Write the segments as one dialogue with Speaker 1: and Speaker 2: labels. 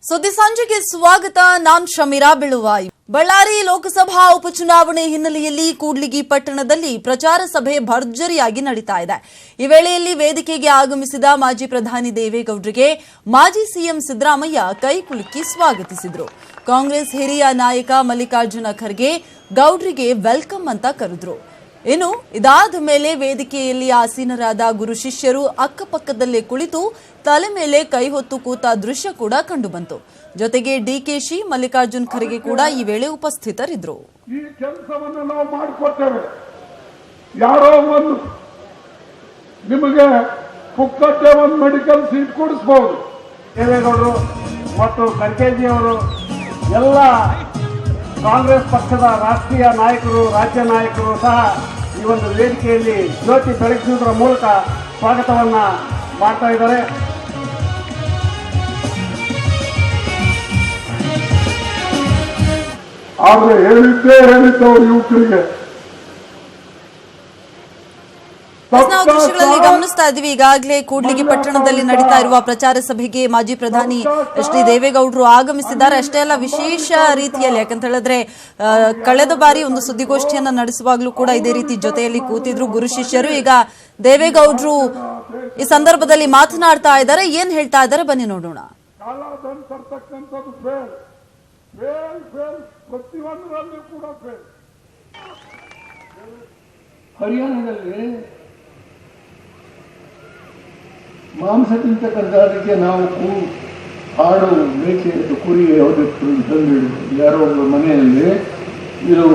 Speaker 1: ಸುದ್ದಿ ಸಂಜೆಗೆ ಸ್ವಾಗತ. ನಾನ್ ಶಮೀರಾ ಬಿಳುವಾಯಿ. ಬಳ್ಳಾರಿ ಲೋಕಸಭಾ ಉಪಚುನಾವಣೆ ಹಿನ್ನೆಲೆಯಲ್ಲಿ ಕೂಡ್ಲಿಗಿ ಪಟ್ಟಣದಲ್ಲಿ ಪ್ರಚಾರ ಸಭೆ ಭರ್ಜರಿಯಾಗಿ ನಡೀತಾ ಇದೆ. ಈ ವೇಳೆಯಲ್ಲಿ ವೇದಿಕೆಗೆ ಆಗಮಿಸಿದ ಮಾಜಿ ಪ್ರಧಾನಿ ದೇವೇಗೌಡರಿಗೆ ಮಾಜಿ ಸಿಎಂ ಸಿದ್ದರಾಮಯ್ಯ ಕೈಕುಲುಕಿ ಸ್ವಾಗತಿಸಿದರು. ಕಾಂಗ್ರೆಸ್ ಹಿರಿಯ ನಾಯಕ ಮಲ್ಲಿಕಾರ್ಜುನ ಖರ್ಗೆ ಗೌಡ್ರಿಗೆ ವೆಲ್ಕಮ್ ಅಂತ ಕರೆದ್ರು. ಇನ್ನು ಇದಾದ ಮೇಲೆ ವೇದಿಕೆಯಲ್ಲಿ ಆಸೀನರಾದ ಗುರು ಶಿಷ್ಯರು ಅಕ್ಕಪಕ್ಕದಲ್ಲೇ ಕುಳಿತು ತಲೆ ಮೇಲೆ ಕೈ ಹೊತ್ತು ಕೂತ ದೃಶ್ಯ ಕೂಡ ಕಂಡುಬಂತು. ಜೊತೆಗೆ ಡಿಕೆಶಿ ಮಲ್ಲಿಕಾರ್ಜುನ್ ಖರ್ಗೆ ಕೂಡ ಈ ವೇಳೆ ಉಪಸ್ಥಿತರಿದ್ದರು.
Speaker 2: ಈ ಕೆಲಸವನ್ನು ನಾವು ಮಾಡಿಕೊಡ್ತೇವೆ. ಯಾರೋ ಒಂದು ನಿಮಗೆ ಪುಕ್ಕಟ್ಟೆ ಒಂದು ಮೆಡಿಕಲ್ ಸೀಟ್ ಕೊಡಿಸಬಹುದು.
Speaker 3: ದೇವೇಗೌಡರು ಮತ್ತು ಖರ್ಗೆಜಿಯವರು ಎಲ್ಲ ಕಾಂಗ್ರೆಸ್ ಪಕ್ಷದ ರಾಷ್ಟ್ರೀಯ ನಾಯಕರು, ರಾಜ್ಯ ನಾಯಕರು ಸಹ ಈ ಒಂದು ವೇದಿಕೆಯಲ್ಲಿ ಜ್ಯೋತಿ ಬೆಳಗಿಸುವುದರ ಮೂಲಕ ಸ್ವಾಗತವನ್ನ ಮಾಡ್ತಾ ಇದ್ದಾರೆ.
Speaker 2: ಆದ್ರೆ ಹೇಳಿದ್ದವರು ಯುವಕರಿಗೆ
Speaker 1: ನಾವು ದೃಶ್ಯಗಳಲ್ಲಿ ಗಮನಿಸ್ತಾ ಇದ್ದೀವಿ. ಈಗಾಗಲೇ ಕೂಡ್ಲಿಗಿ ಪಟ್ಟಣದಲ್ಲಿ ನಡೀತಾ ಇರುವ ಪ್ರಚಾರ ಸಭೆಗೆ ಮಾಜಿ ಪ್ರಧಾನಿ ಎಚ್ ಡಿ ದೇವೇಗೌಡರು ಆಗಮಿಸಿದ್ದಾರೆ. ಅಷ್ಟೇ ಅಲ್ಲ, ವಿಶೇಷ ರೀತಿಯಲ್ಲಿ, ಯಾಕಂತ ಹೇಳಿದ್ರೆ ಕಳೆದ ಬಾರಿ ಒಂದು ಸುದ್ದಿಗೋಷ್ಠಿಯನ್ನ ನಡೆಸುವಾಗಲೂ ಕೂಡ ಇದೇ ರೀತಿ ಜೊತೆಯಲ್ಲಿ ಕೂತಿದ್ರು ಗುರು ಶಿಷ್ಯರು. ಈಗ ದೇವೇಗೌಡರು ಈ ಸಂದರ್ಭದಲ್ಲಿ ಮಾತನಾಡ್ತಾ ಇದ್ದಾರೆ. ಏನ್ ಹೇಳ್ತಾ ಇದ್ದಾರೆ ಬನ್ನಿ ನೋಡೋಣ.
Speaker 2: ಪ್ರತಿಯೊಂದರಲ್ಲಿ ಕೂಡ
Speaker 4: ಹರಿಯಾಣದಲ್ಲಿ ಮಾಂಸ ತಿಂತಕ್ಕಂಥದಕ್ಕೆ ನಾವು ಆಡು, ಮೇಕೆ, ಕುರಿ ಯಾವುದಕ್ಕೆ ತಂದು ಯಾರೋ ಒಬ್ಬ ಮನೆಯಲ್ಲಿ ಇದು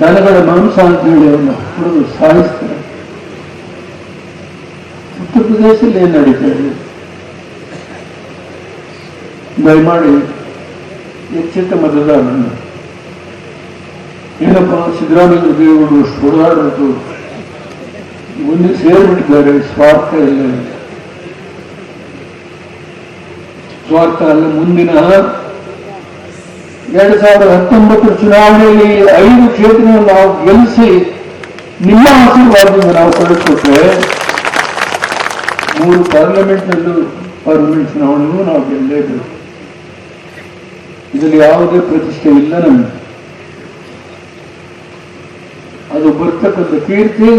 Speaker 4: ದನಗಳ ಮಾಂಸ ಅಂತೇಳಿ ಅವನ್ನ ಹೊಡೆದು ಸಾಯಿಸ್ತಾರೆ. ಉತ್ತರ ಪ್ರದೇಶದಲ್ಲಿ ಏನ್ ನಡೀತಾ ಇದೆ? ದಯಮಾಡಿ ಎಚ್ಚೆತ್ತ ಮತದಾರರನ್ನು ಏನಪ್ಪ ಸಿದ್ದರಾಮಯ್ಯ ದೇವರು ಹೊಡೆದಾಡೋದು ಒಂದು ಸೇರ್ಬಿಟ್ಟಿದ್ದಾರೆ. ಸ್ವಾರ್ಥ ಇಲ್ಲ, ಸ್ವಾರ್ಥ ಅಲ್ಲ. ಮುಂದಿನ 2019 ಚುನಾವಣೆಯಲ್ಲಿ 5 ಕ್ಷೇತ್ರ ನಾವು ಗೆಲ್ಲಿಸಿ ನಿಮ್ಮ ಆಶೀರ್ವಾದದಿಂದ ನಾವು ಪಡೆದುಕೊಟ್ರೆ 3 ಪಾರ್ಲಿಮೆಂಟ್ ಚುನಾವಣೆಗೂ ನಾವು ಗೆಲ್ಲಲೇಬೇಕು. ಇದರಲ್ಲಿ ಯಾವುದೇ ಪ್ರತಿಷ್ಠೆ ಇಲ್ಲ ನಮಗೆ. ಅದು ಬರ್ತಕ್ಕಂಥ ಕೀರ್ತಿ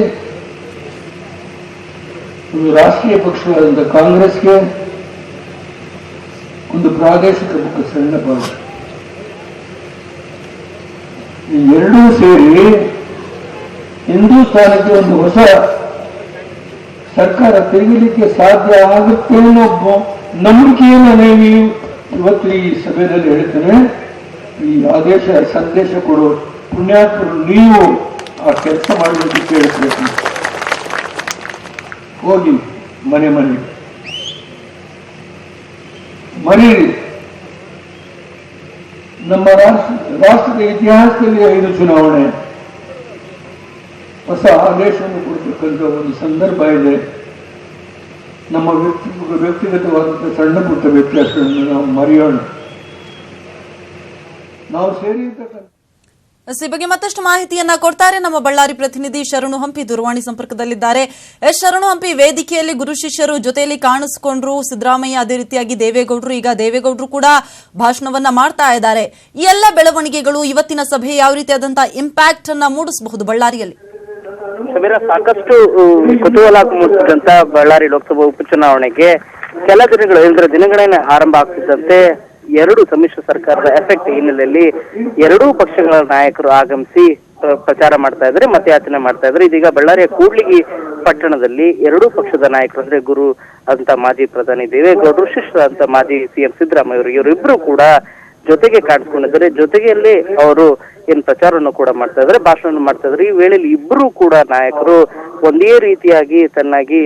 Speaker 4: ಒಂದು ರಾಷ್ಟ್ರೀಯ ಪಕ್ಷವಾದಂಥ ಕಾಂಗ್ರೆಸ್ಗೆ, ಒಂದು ಪ್ರಾದೇಶಿಕ ಪಕ್ಷ ಸಣ್ಣ ಪಕ್ಷ, ಈ ಎರಡೂ ಸೇರಿ ಹಿಂದೂಸ್ತಾನಕ್ಕೆ ಒಂದು ಹೊಸ ಸರ್ಕಾರ ತೆಗೆಯಲಿಕ್ಕೆ ಸಾಧ್ಯ ಆಗುತ್ತೆ ಅನ್ನೋ ನಂಬಿಕೆಯನ್ನು ನೀವು ಇವತ್ತು ಈ ಸಭೆಯಲ್ಲಿ ಹೇಳ್ತೇನೆ. ಈ ಆದೇಶ ಸಂದೇಶ ಕೊಡೋ ಪುಣ್ಯಾತ್ಮರು ನೀವು ಆ ಕೆಲಸ ಮಾಡಲಿಕ್ಕೆ ಕೇಳಿಸ್ಬೇಕು. ಹೋಗಿ ಮನೆ ಮರೀರಿ. ನಮ್ಮ ರಾಷ್ಟ್ರದ ಇತಿಹಾಸದಲ್ಲಿ 5 ಚುನಾವಣೆ ಹೊಸ ಆದೇಶವನ್ನು ಕೊಡ್ತಕ್ಕಂಥ ಒಂದು ಸಂದರ್ಭ ಇದೆ. ನಮ್ಮ ವ್ಯಕ್ತಿಗತವಾದಂಥ ಸಣ್ಣ ಪುಟ್ಟ ವ್ಯತ್ಯಾಸಗಳನ್ನು ನಾವು ಮರೆಯೋಣ. ನಾವು ಸೇರಿರ್ತಕ್ಕಂಥ
Speaker 1: ಈ ಬಗ್ಗೆ ಮತ್ತಷ್ಟು ಮಾಹಿತಿಯನ್ನ ಕೊಡ್ತಾರೆ ನಮ್ಮ ಬಳ್ಳಾರಿ ಪ್ರತಿನಿಧಿ ಶರಣು ಹಂಪಿ ದೂರವಾಣಿ ಸಂಪರ್ಕದಲ್ಲಿದ್ದಾರೆ. ಶರಣು ಹಂಪಿ, ವೇದಿಕೆಯಲ್ಲಿ ಗುರು ಶಿಷ್ಯರು ಜೊತೆಯಲ್ಲಿ ಕಾಣಿಸಿಕೊಂಡ್ರು ಸಿದ್ದರಾಮಯ್ಯ, ಅದೇ ರೀತಿಯಾಗಿ ದೇವೇಗೌಡರು. ಈಗ ದೇವೇಗೌಡರು ಕೂಡ ಭಾಷಣವನ್ನ ಮಾಡ್ತಾ ಇದ್ದಾರೆ. ಈ ಎಲ್ಲ ಬೆಳವಣಿಗೆಗಳು ಇವತ್ತಿನ ಸಭೆ ಯಾವ ರೀತಿಯಾದಂತಹ ಇಂಪ್ಯಾಕ್ಟ್ ಅನ್ನ ಮೂಡಿಸಬಹುದು ಬಳ್ಳಾರಿಯಲ್ಲಿ?
Speaker 3: ಸಾಕಷ್ಟು ಕುತೂಹಲ ಮೂಡಿಸಿದಂತ ಬಳ್ಳಾರಿ ಲೋಕಸಭಾ ಉಪಚುನಾವಣೆಗೆ ಕೆಲ ದಿನಗಳೇ ಆರಂಭ ಆಗ್ತಿದ್ದಂತೆ 2 ಸಮ್ಮಿಶ್ರ ಸರ್ಕಾರದ ಎಫೆಕ್ಟ್ ಹಿನ್ನೆಲೆಯಲ್ಲಿ 2 ಪಕ್ಷಗಳ ನಾಯಕರು ಆಗಮಿಸಿ ಪ್ರಚಾರ ಮಾಡ್ತಾ ಇದ್ದಾರೆ, ಮತಯಾಚನೆ ಮಾಡ್ತಾ ಇದ್ದಾರೆ. ಇದೀಗ ಬಳ್ಳಾರಿಯ ಕೂಡ್ಲಿಗಿ ಪಟ್ಟಣದಲ್ಲಿ 2 ಪಕ್ಷದ ನಾಯಕರು ಅಂದ್ರೆ ಗುರು ಅಂತ ಮಾಜಿ ಪ್ರಧಾನಿ ದೇವೇಗೌಡರು, ಶಿಷ್ಯರಂತ ಮಾಜಿ ಸಿಎಂ ಸಿದ್ದರಾಮಯ್ಯ ಇವರಿಬ್ರು ಕೂಡ ಜೊತೆಗೆ ಕಾಣಿಸ್ಕೊಂಡಿದ್ದಾರೆ. ಜೊತೆಯಲ್ಲಿ ಅವರು ಏನ್ ಪ್ರಚಾರವನ್ನು ಕೂಡ ಮಾಡ್ತಾ ಇದ್ದಾರೆ, ಭಾಷಣವನ್ನು ಮಾಡ್ತಾ ಇದ್ದಾರೆ. ಈ ವೇಳೆಯಲ್ಲಿ ಇಬ್ಬರು ಕೂಡ ನಾಯಕರು ಒಂದೇ ರೀತಿಯಾಗಿ ತನ್ನಾಗಿ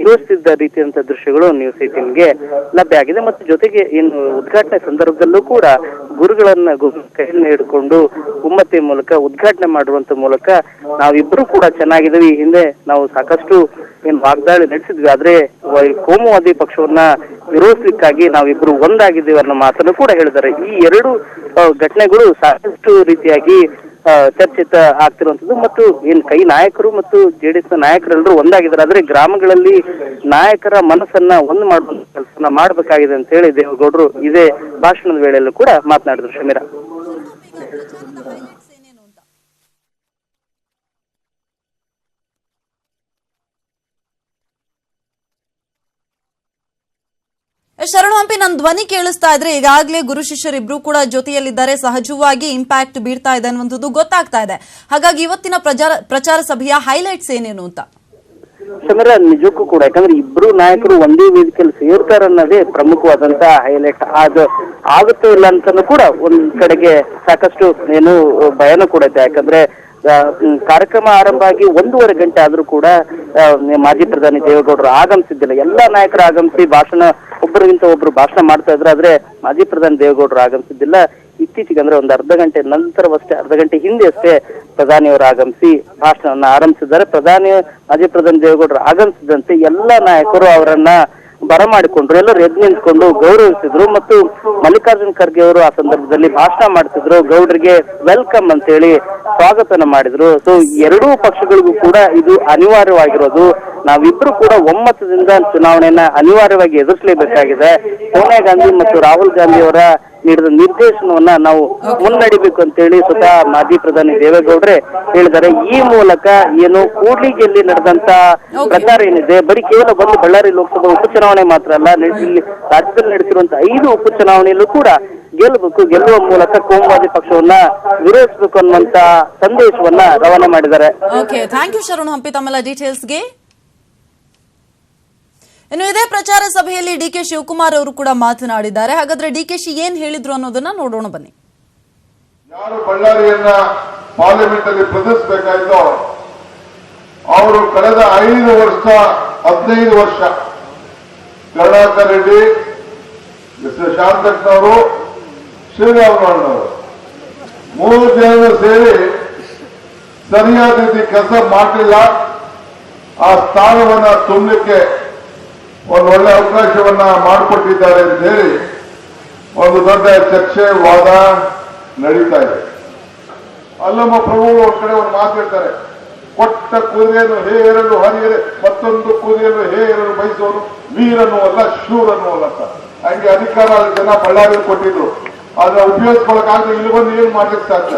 Speaker 3: ಯೋಚಿಸಿದ್ದ ರೀತಿಯಂತ ದೃಶ್ಯಗಳು ನ್ಯೂಸ್ 18ಗೆ ಲಭ್ಯ ಆಗಿದೆ. ಮತ್ತು ಜೊತೆಗೆ ಏನು ಉದ್ಘಾಟನೆ ಸಂದರ್ಭದಲ್ಲೂ ಕೂಡ ಗುರುಗಳನ್ನ ಕೈಯಲ್ಲಿ ಹಿಡ್ಕೊಂಡು ಉಮ್ಮತಿ ಮೂಲಕ ಉದ್ಘಾಟನೆ ಮಾಡುವಂತ ಮೂಲಕ ನಾವಿಬ್ರು ಕೂಡ ಚೆನ್ನಾಗಿದ್ದೀವಿ, ಈ ಹಿಂದೆ ನಾವು ಸಾಕಷ್ಟು ಏನ್ ವಾಗ್ದಾಳಿ ನಡೆಸಿದ್ವಿ, ಆದ್ರೆ ಕೋಮುವಾದಿ ಪಕ್ಷವನ್ನ ವಿರೋಧಿಸಲಿಕ್ಕಾಗಿ ನಾವಿಬ್ರು ಒಂದಾಗಿದ್ದೀವಿ ಅನ್ನೋ ಮಾತನ್ನು ಕೂಡ ಹೇಳಿದ್ದಾರೆ. ಈ 2 ಘಟನೆಗಳು ಸಾಕಷ್ಟು ರೀತಿಯಾಗಿ ಚರ್ಚಿತ ಆಗ್ತಿರುವಂತದ್ದು. ಮತ್ತು ಏನ್ ಕೈ ನಾಯಕರು ಮತ್ತು ಜೆಡಿಎಸ್ ನ ನಾಯಕರೆಲ್ಲರೂ ಒಂದಾಗಿದ್ದಾರೆ. ಆದ್ರೆ ಗ್ರಾಮಗಳಲ್ಲಿ ನಾಯಕರ ಮನಸ್ಸನ್ನ ಒಂದು ಮಾಡುವಂತ ಕೆಲಸ ಪ್ರಯತ್ನ ಮಾಡಬೇಕಾಗಿದೆ ಅಂತ ಹೇಳಿ ದೇವೇಗೌಡರು ಇದೇ ಭಾಷಣದ ವೇಳೆಯಲ್ಲೂ ಕೂಡ ಮಾತನಾಡಿದ್ರು. ಶಮೀರಾ,
Speaker 1: ಶರಣು ಹಂಪಿ, ನನ್ನ ಧ್ವನಿ ಕೇಳಿಸ್ತಾ ಇದ್ರೆ ಈಗಾಗಲೇ ಗುರು ಶಿಷ್ಯರಿಬ್ರು ಕೂಡ ಜೊತೆಯಲ್ಲಿದ್ದಾರೆ, ಸಹಜವಾಗಿ ಇಂಪ್ಯಾಕ್ಟ್ ಬೀರ್ತಾ ಇದೆ ಅನ್ನುವಂಥದ್ದು ಗೊತ್ತಾಗ್ತಾ ಇದೆ. ಹಾಗಾಗಿ ಇವತ್ತಿನ ಪ್ರಚಾರ ಸಭೆಯ ಹೈಲೈಟ್ಸ್ ಏನೇನು ಅಂತ?
Speaker 3: ಶಮೀರಾ, ನಿಜಕ್ಕೂ ಕೂಡ ಯಾಕಂದ್ರೆ ಇಬ್ರು ನಾಯಕರು ಒಂದೇ ವೇದಿಕೆಯಲ್ಲಿ ಸೇರ್ತಾರೆ ಅನ್ನೋದೇ ಪ್ರಮುಖವಾದಂತ ಹೈಲೈಟ್. ಅದು ಆಗುತ್ತೆ ಇಲ್ಲ ಅಂತಾನು ಕೂಡ ಒಂದ್ ಕಡೆಗೆ ಸಾಕಷ್ಟು ಏನು ಭಯನೂ ಕೂಡ ಇದೆ. ಯಾಕಂದ್ರೆ ಕಾರ್ಯಕ್ರಮ ಆರಂಭ ಆಗಿ 1.5 ಗಂಟೆ ಆದ್ರೂ ಕೂಡ ಮಾಜಿ ಪ್ರಧಾನಿ ದೇವೇಗೌಡರು ಆಗಮಿಸಿದ್ದಿಲ್ಲ. ಎಲ್ಲಾ ನಾಯಕರು ಆಗಮಿಸಿ ಭಾಷಣ ಒಬ್ಬರಿಗಿಂತ ಒಬ್ರು ಭಾಷಣ ಮಾಡ್ತಾ ಇದ್ರು, ಆದ್ರೆ ಮಾಜಿ ಪ್ರಧಾನಿ ದೇವೇಗೌಡರು ಆಗಮಿಸಿದ್ದಿಲ್ಲ. ಇತ್ತೀಚೆಗೆ ಅಂದ್ರೆ ಒಂದು ಅರ್ಧ ಗಂಟೆ ನಂತರವಷ್ಟೇ, ಅರ್ಧ ಗಂಟೆ ಹಿಂದೆ ಅಷ್ಟೇ ಪ್ರಧಾನಿಯವರು ಆಗಮಿಸಿ ಭಾಷಣವನ್ನ ಆರಂಭಿಸಿದ್ದಾರೆ. ಮಾಜಿ ಪ್ರಧಾನಿ ದೇವೇಗೌಡರು ಆಗಮಿಸಿದಂತೆ ಎಲ್ಲಾ ನಾಯಕರು ಅವರನ್ನ ಬರಮಾಡಿಕೊಂಡ್ರು, ಎಲ್ಲರೂ ಎದ್ದು ನಿಂತ್ಕೊಂಡು ಗೌರವಿಸಿದ್ರು. ಮತ್ತು ಮಲ್ಲಿಕಾರ್ಜುನ್ ಖರ್ಗೆ ಅವರು ಆ ಸಂದರ್ಭದಲ್ಲಿ ಭಾಷಣ ಮಾಡ್ತಿದ್ರು, ಗೌಡರಿಗೆ ವೆಲ್ಕಮ್ ಅಂತ ಹೇಳಿ ಸ್ವಾಗತನ ಮಾಡಿದ್ರು. ಸೊ ಎರಡೂ ಪಕ್ಷಗಳಿಗೂ ಕೂಡ ಇದು ಅನಿವಾರ್ಯವಾಗಿರೋದು. ನಾವಿಬ್ರು ಕೂಡ ಒಮ್ಮತದಿಂದ ಚುನಾವಣೆಯನ್ನ ಅನಿವಾರ್ಯವಾಗಿ ಎದುರಿಸಲೇಬೇಕಾಗಿದೆ. ಸೋನಿಯಾ ಗಾಂಧಿ ಮತ್ತು ರಾಹುಲ್ ಗಾಂಧಿ ಅವರ ನೀಡಿದ ನಿರ್ದೇಶನವನ್ನ ನಾವು ಮುನ್ನಡಿಬೇಕು ಅಂತ ಹೇಳಿ ಸ್ವತಃ ಮಾಜಿ ಪ್ರಧಾನಿ ದೇವೇಗೌಡರೇ ಹೇಳಿದ್ದಾರೆ. ಈ ಮೂಲಕ ಏನು ಕೂಡ್ಲಿಗಿಯಲ್ಲಿ ನಡೆದಂತ ಪ್ರಚಾರ ಏನಿದೆ, ಬರೀ ಕೇವಲ ಒಂದು ಬಳ್ಳಾರಿ ಲೋಕಸಭಾ ಉಪಚುನಾವಣೆ ಮಾತ್ರ ಅಲ್ಲ, ಇಲ್ಲಿ ರಾಜ್ಯದಲ್ಲಿ ನಡೆಸಿರುವಂತಹ 5 ಉಪಚುನಾವಣೆಯಲ್ಲೂ ಕೂಡ ಗೆಲ್ಲುವ ಮೂಲಕ ಕೋಮುವಾದಿ ಪಕ್ಷವನ್ನ ವಿರೋಧಿಸಬೇಕು ಅನ್ನುವಂತ ಸಂದೇಶವನ್ನ ರವಾನೆ ಮಾಡಿದ್ದಾರೆ.
Speaker 1: ಓಕೆ, ಥ್ಯಾಂಕ್ ಯು ಶರಣು ಹಂಪಿ ತಮ್ಮೆಲ್ಲ ಡೀಟೇಲ್ಸ್ಗೆ. ಇನ್ನು ಇದೇ ಪ್ರಚಾರ ಸಭೆಯಲ್ಲಿ ಡಿಕೆ ಶಿವಕುಮಾರ್ ಅವರು ಕೂಡ ಮಾತನಾಡಿದ್ದಾರೆ. ಹಾಗಾದ್ರೆ ಡಿಕೆಶಿ ಏನ್ ಹೇಳಿದ್ರು ಅನ್ನೋದನ್ನ ನೋಡೋಣ ಬನ್ನಿ.
Speaker 2: ಯಾರು ಬಳ್ಳಾರಿಯನ್ನ ಪಾರ್ಲಿಮೆಂಟ್ ಅಲ್ಲಿ ಪ್ರದರ್ಶಿಸಬೇಕಾಯ್ತೋ ಅವರು ಕಳೆದ 15 ವರ್ಷ ಕರುಣಾಕರ್ ರೆಡ್ಡಿ, ಎಸ್ ಶಾಂತಕ್ನವರು, ಶ್ರೀರಾಮನವರು 3 ಜನ ಸೇರಿ ಸರಿಯಾದ ರೀತಿ ಕೆಲಸ ಮಾಡಲಿಲ್ಲ. ಆ ಸ್ಥಾನವನ್ನ ತುಂಬಲಿಕ್ಕೆ ಒಂದು ಒಳ್ಳೆ ಅವಕಾಶವನ್ನ ಮಾಡಿಕೊಟ್ಟಿದ್ದಾರೆ ಅಂತ ಹೇಳಿ ಒಂದು ದೊಡ್ಡ ಚರ್ಚೆ ವಾದ ನಡೀತಾ ಇದೆ. ಅಲ್ಲಮ್ಮ ಪ್ರಭುಗಳು ಒಂದ್ ಕಡೆ ಒಂದು ಮಾತು ಹೇಳ್ತಾರೆ, ಕೊಟ್ಟ ಕುದುರೆಯನ್ನು ಹೇರಲು ಹರಿಯರೆ ಮತ್ತೊಂದು ಕುದುರೆಯನ್ನು ಹೇರಲು ಬಯಸೋನು ವೀರನೂ ಅಲ್ಲ ಶೂರನೂ ಅಲ್ಲ ಅಂತ. ಹಂಗೆ ಅಧಿಕಾರ ಜನ ಬಳ್ಳಾರಿ ಕೊಟ್ಟಿದ್ರು, ಅದನ್ನ ಉಪಯೋಗಿಸ್ಕೊಳಕಾದ್ರೆ ಇಲ್ಲಿ ಬಂದು ಏನ್ ಮಾಡ್ಲಿಕ್ಕೆ ಸಾಧ್ಯ?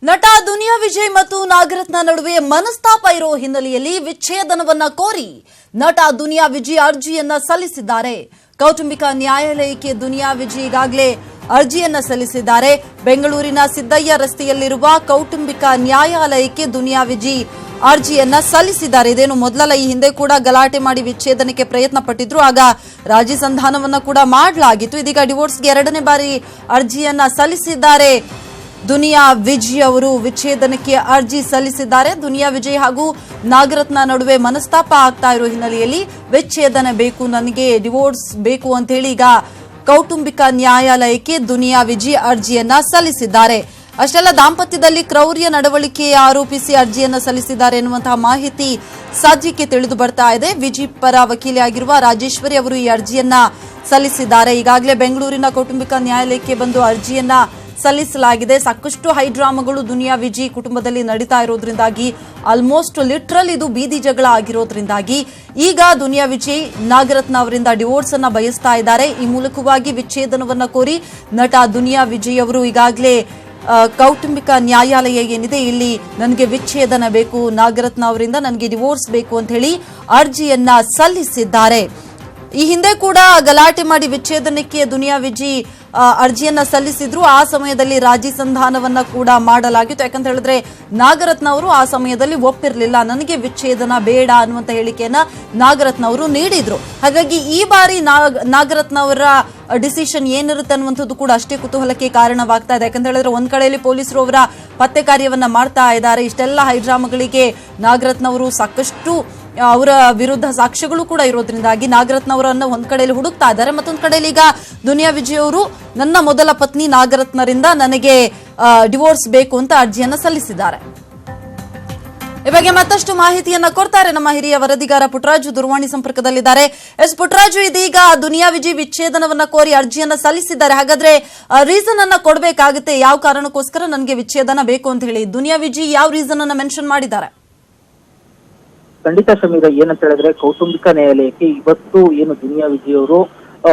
Speaker 1: ನಟ ದುನಿಯಾ ವಿಜಯ್ ಮತ್ತು ನಾಗರತ್ನ ನಡುವೆ ಮನಸ್ತಾಪ ಇರೋ ಹಿನ್ನೆಲೆಯಲ್ಲಿ ವಿಚ್ಛೇದನವನ್ನ ಕೋರಿ ನಟ ದುನಿಯಾ ವಿಜಯ್ ಅರ್ಜಿಯನ್ನ ಸಲ್ಲಿಸಿದ್ದಾರೆ. ಕೌಟುಂಬಿಕ ನ್ಯಾಯಾಲಯಕ್ಕೆ ದುನಿಯಾ ವಿಜಯ್ ಈಗಾಗಲೇ ಅರ್ಜಿಯನ್ನ ಸಲ್ಲಿಸಿದ್ದಾರೆ. ಬೆಂಗಳೂರಿನ ಸಿದ್ದಯ್ಯ ರಸ್ತೆಯಲ್ಲಿರುವ ಕೌಟುಂಬಿಕ ನ್ಯಾಯಾಲಯಕ್ಕೆ ದುನಿಯಾ ವಿಜಯ್ ಅರ್ಜಿಯನ್ನ ಸಲ್ಲಿಸಿದ್ದಾರೆ. ಇದೇನು ಮೊದಲಲ್ಲ, ಈ ಹಿಂದೆ ಕೂಡ ಗಲಾಟೆ ಮಾಡಿ ವಿಚ್ಛೇದನಕ್ಕೆ ಪ್ರಯತ್ನ ಪಟ್ಟಿದ್ರು, ಆಗ ರಾಜಿ ಸಂಧಾನವನ್ನ ಕೂಡ ಮಾಡಲಾಗಿತ್ತು. ಇದೀಗ ಡಿವೋರ್ಸ್ಗೆ 2ನೇ ಬಾರಿ ಅರ್ಜಿಯನ್ನ ಸಲ್ಲಿಸಿದ್ದಾರೆ. ದುನಿಯಾ ವಿಜಯ್ ಅವರು ವಿಚ್ಛೇದನಕ್ಕೆ ಅರ್ಜಿ ಸಲ್ಲಿಸಿದ್ದಾರೆ. ದುನಿಯಾ ವಿಜಯ್ ಹಾಗೂ ನಾಗರತ್ನ ನಡುವೆ ಮನಸ್ತಾಪ ಆಗ್ತಾ ಇರೋ ಹಿನ್ನೆಲೆಯಲ್ಲಿ ವಿಚ್ಛೇದನ ಬೇಕು, ನನಗೆ ಡಿವೋರ್ಸ್ ಬೇಕು ಅಂತ ಹೇಳಿ ಈಗ ಕೌಟುಂಬಿಕ ನ್ಯಾಯಾಲಯಕ್ಕೆ ದುನಿಯಾ ವಿಜಯ್ ಅರ್ಜಿಯನ್ನ ಸಲ್ಲಿಸಿದ್ದಾರೆ. ಅಷ್ಟೆಲ್ಲ ದಾಂಪತ್ಯದಲ್ಲಿ ಕ್ರೌರ್ಯ ನಡವಳಿಕೆ ಆರೋಪಿಸಿ ಅರ್ಜಿಯನ್ನ ಸಲ್ಲಿಸಿದ್ದಾರೆ ಎನ್ನುವಂತಹ ಮಾಹಿತಿ ಸದ್ಯಕ್ಕೆ ತಿಳಿದು ಬರ್ತಾ ಇದೆ. ವಿಜಯ್ ಪರ ವಕೀಲೆಯಾಗಿರುವ ರಾಜೇಶ್ವರಿ ಅವರು ಈ ಅರ್ಜಿಯನ್ನ ಸಲ್ಲಿಸಿದ್ದಾರೆ. ಈಗಾಗಲೇ ಬೆಂಗಳೂರಿನ ಕೌಟುಂಬಿಕ ನ್ಯಾಯಾಲಯಕ್ಕೆ ಬಂದು ಅರ್ಜಿಯನ್ನ ಸಲ್ಲಿಸಲಾಗಿದೆ. ಸಾಕಷ್ಟು ಹೈಡ್ರಾಮಾಗಳು ದುನಿಯಾ ವಿಜಯ್ ಕುಟುಂಬದಲ್ಲಿ ನಡೀತಾ ಇರೋದ್ರಿಂದಾಗಿ, ಆಲ್ಮೋಸ್ಟ್ ಲಿಟ್ರಲ್ ಇದು ಬೀದಿ ಜಗಳ ಆಗಿರೋದ್ರಿಂದಾಗಿ ಈಗ ದುನಿಯಾ ವಿಜಯ್ ನಾಗರತ್ನ ಅವರಿಂದ ಡಿವೋರ್ಸ್ ಅನ್ನ ಬಯಸ್ತಾ ಇದ್ದಾರೆ. ಈ ಮೂಲಕವಾಗಿ ವಿಚ್ಛೇದನವನ್ನ ಕೋರಿ ನಟ ದುನಿಯಾ ವಿಜಯ್ ಅವರು ಈಗಾಗಲೇ ಕೌಟುಂಬಿಕ ನ್ಯಾಯಾಲಯ ಏನಿದೆ ಇಲ್ಲಿ ನನಗೆ ವಿಚ್ಛೇದನ ಬೇಕು, ನಾಗರತ್ನ ಅವರಿಂದ ನನಗೆ ಡಿವೋರ್ಸ್ ಬೇಕು ಅಂತ ಹೇಳಿ ಅರ್ಜಿಯನ್ನ ಸಲ್ಲಿಸಿದ್ದಾರೆ. ಈ ಹಿಂದೆ ಕೂಡ ಗಲಾಟೆ ಮಾಡಿ ವಿಚ್ಛೇದನಕ್ಕೆ ದುನಿಯಾ ವಿಜಯ್ ಅರ್ಜಿಯನ್ನ ಸಲ್ಲಿಸಿದ್ರು. ಆ ಸಮಯದಲ್ಲಿ ರಾಜಿ ಸಂಧಾನವನ್ನ ಕೂಡ ಮಾಡಲಾಗಿತ್ತು. ಯಾಕಂತ ಹೇಳಿದ್ರೆ ನಾಗರತ್ನ ಅವರು ಆ ಸಮಯದಲ್ಲಿ ಒಪ್ಪಿರಲಿಲ್ಲ, ನನಗೆ ವಿಚ್ಛೇದನ ಬೇಡ ಅನ್ನುವಂತ ಹೇಳಿಕೆಯನ್ನ ನಾಗರತ್ನ ಅವರು ನೀಡಿದ್ರು. ಹಾಗಾಗಿ ಈ ಬಾರಿ ನಾಗರತ್ನ ಅವರ ಡಿಸಿಷನ್ ಏನಿರುತ್ತೆ ಅನ್ನುವಂಥದ್ದು ಕೂಡ ಅಷ್ಟೇ ಕುತೂಹಲಕ್ಕೆ ಕಾರಣವಾಗ್ತಾ ಇದೆ. ಯಾಕಂತ ಹೇಳಿದ್ರೆ ಒಂದ್ ಕಡೆಯಲ್ಲಿ ಪೊಲೀಸರು ಅವರ ಪತ್ತೆ ಕಾರ್ಯವನ್ನ ಮಾಡ್ತಾ ಇದ್ದಾರೆ. ಇಷ್ಟೆಲ್ಲ ಹೈಡ್ರಾಮಾಗಳಿಗೆ ನಾಗರತ್ನ ಅವರು ಸಾಕಷ್ಟು ಅವರ ವಿರುದ್ಧ ಸಾಕ್ಷ್ಯಗಳು ಕೂಡ ಇರೋದ್ರಿಂದಾಗಿ ನಾಗರತ್ನ ಅವರನ್ನು ಒಂದ್ ಕಡೆಯಲ್ಲಿ ಹುಡುಕ್ತಾ ಇದ್ದಾರೆ. ಮತ್ತೊಂದ್ ಕಡೆಯಲ್ಲಿ ಈಗ ದುನಿಯಾ ವಿಜಯ್ ಅವರು ನನ್ನ ಮೊದಲ ಪತ್ನಿ ನಾಗರತ್ನರಿಂದ ನನಗೆ ಡಿವೋರ್ಸ್ ಬೇಕು ಅಂತ ಅರ್ಜಿಯನ್ನ ಸಲ್ಲಿಸಿದ್ದಾರೆ. ಈ ಬಗ್ಗೆ ಮತ್ತಷ್ಟು ಮಾಹಿತಿಯನ್ನ ಕೊಡ್ತಾರೆ ನಮ್ಮ ಹಿರಿಯ ವರದಿಗಾರ ಪುಟ್ಟರಾಜು ದೂರವಾಣಿ ಸಂಪರ್ಕದಲ್ಲಿದ್ದಾರೆ. ಪುಟ್ಟರಾಜು, ಇದೀಗ ದುನಿಯಾ ವಿಜಯ್ ವಿಚ್ಛೇದನವನ್ನ ಕೋರಿ ಅರ್ಜಿಯನ್ನ ಸಲ್ಲಿಸಿದ್ದಾರೆ. ಹಾಗಾದ್ರೆ ರೀಸನ್ ಅನ್ನ ಕೊಡಬೇಕಾಗುತ್ತೆ, ಯಾವ ಕಾರಣಕ್ಕೋಸ್ಕರ ನನಗೆ ವಿಚ್ಛೇದನ ಬೇಕು ಅಂತ ಹೇಳಿ ದುನಿಯಾ ವಿಜಯ್ ಯಾವ ರೀಸನ್ ಅನ್ನ ಮೆನ್ಷನ್ ಮಾಡಿದ್ದಾರೆ?
Speaker 3: ಖಂಡಿತ ಶಮೀರ, ಏನಂತ ಹೇಳಿದ್ರೆ ಕೌಟುಂಬಿಕ ನ್ಯಾಯಾಲಯಕ್ಕೆ ಇವತ್ತು ಏನು ದುನಿಯಾ ವಿಜಿ ಅವರು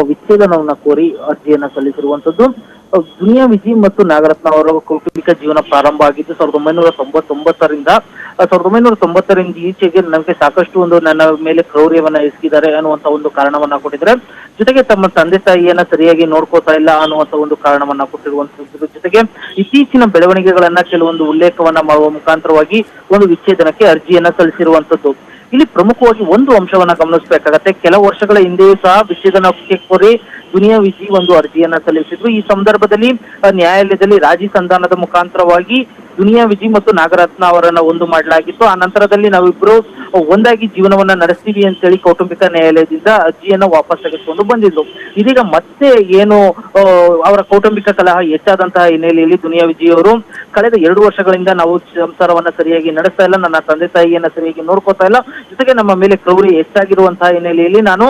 Speaker 3: ವಿಚ್ಛೇದನವನ್ನ ಕೋರಿ ಅರ್ಜಿಯನ್ನ ಸಲ್ಲಿಸಿರುವಂತದ್ದು. ದುನಿಯಾ ವಿಜಿ ಮತ್ತು ನಾಗರತ್ನ ಅವರ ಕೌಟುಂಬಿಕ ಜೀವನ ಪ್ರಾರಂಭ ಆಗಿದ್ದು 1990ರಿಂದ ಈಚೆಗೆ ನಮಗೆ ಸಾಕಷ್ಟು ನನ್ನ ಮೇಲೆ ಕ್ರೌರ್ಯವನ್ನ ಎಸಗಿದ್ದಾರೆ ಅನ್ನುವಂತ ಒಂದು ಕಾರಣವನ್ನ ಕೊಟ್ಟಿದ್ರೆ, ಜೊತೆಗೆ ತಮ್ಮ ತಂದೆ ತಾಯಿಯನ್ನ ಸರಿಯಾಗಿ ನೋಡ್ಕೋತಾ ಇಲ್ಲ ಅನ್ನುವಂತ ಒಂದು ಕಾರಣವನ್ನ ಕೊಟ್ಟಿರುವಂತದ್ದು. ಜೊತೆಗೆ ಇತ್ತೀಚಿನ ಬೆಳವಣಿಗೆಗಳನ್ನ ಕೆಲವೊಂದು ಉಲ್ಲೇಖವನ್ನ ಮಾಡುವ ಮುಖಾಂತರವಾಗಿ ಒಂದು ವಿಚ್ಛೇದನಕ್ಕೆ ಅರ್ಜಿಯನ್ನ ಸಲ್ಲಿಸಿರುವಂತದ್ದು. ಇಲ್ಲಿ ಪ್ರಮುಖವಾಗಿ ಒಂದು ಅಂಶವನ್ನ ಗಮನಿಸಬೇಕಾಗತ್ತೆ. ಕೆಲವು ವರ್ಷಗಳ ಹಿಂದೆಯೂ ಸಹ ವಿಚ್ಛೇದನಕ್ಕೆ ಕೋರಿ ದುನಿಯಾ ವಿಜಿ ಒಂದು ಅರ್ಜಿಯನ್ನ ಸಲ್ಲಿಸಿದ್ರು. ಈ ಸಂದರ್ಭದಲ್ಲಿ ನ್ಯಾಯಾಲಯದಲ್ಲಿ ರಾಜಿ ಸಂಧಾನದ ಮುಖಾಂತರವಾಗಿ ದುನಿಯಾ ವಿಜಿ ಮತ್ತು ನಾಗರತ್ನ ಅವರನ್ನ ಒಂದು ಮಾಡಲಾಗಿತ್ತು. ಆ ನಂತರದಲ್ಲಿ ನಾವಿಬ್ರು ಒಂದಾಗಿ ಜೀವನವನ್ನ ನಡೆಸ್ತೀವಿ ಅಂತೇಳಿ ಕೌಟುಂಬಿಕ ನ್ಯಾಯಾಲಯದಿಂದ ಅರ್ಜಿಯನ್ನ ವಾಪಸ್ ತೆಗೆದುಕೊಂಡು ಬಂದಿದ್ರು. ಇದೀಗ ಮತ್ತೆ ಏನು ಅವರ ಕೌಟುಂಬಿಕ ಕಲಹ ಹೆಚ್ಚಾದಂತಹ ಹಿನ್ನೆಲೆಯಲ್ಲಿ ದುನಿಯಾ ವಿಜಿ ಅವರು ಕಳೆದ 2 ವರ್ಷಗಳಿಂದ ನಾವು ಸಂಸಾರವನ್ನ ಸರಿಯಾಗಿ ನಡೆಸ್ತಾ ಇಲ್ಲ, ನನ್ನ ತಂದೆ ತಾಯಿಯನ್ನ ಸರಿಯಾಗಿ ನೋಡ್ಕೋತಾ ಇಲ್ಲ, ಜೊತೆಗೆ ನಮ್ಮ ಮೇಲೆ ಕ್ರೌರ್ಯ ಹೆಚ್ಚಾಗಿರುವಂತಹ ಹಿನ್ನೆಲೆಯಲ್ಲಿ ನಾನು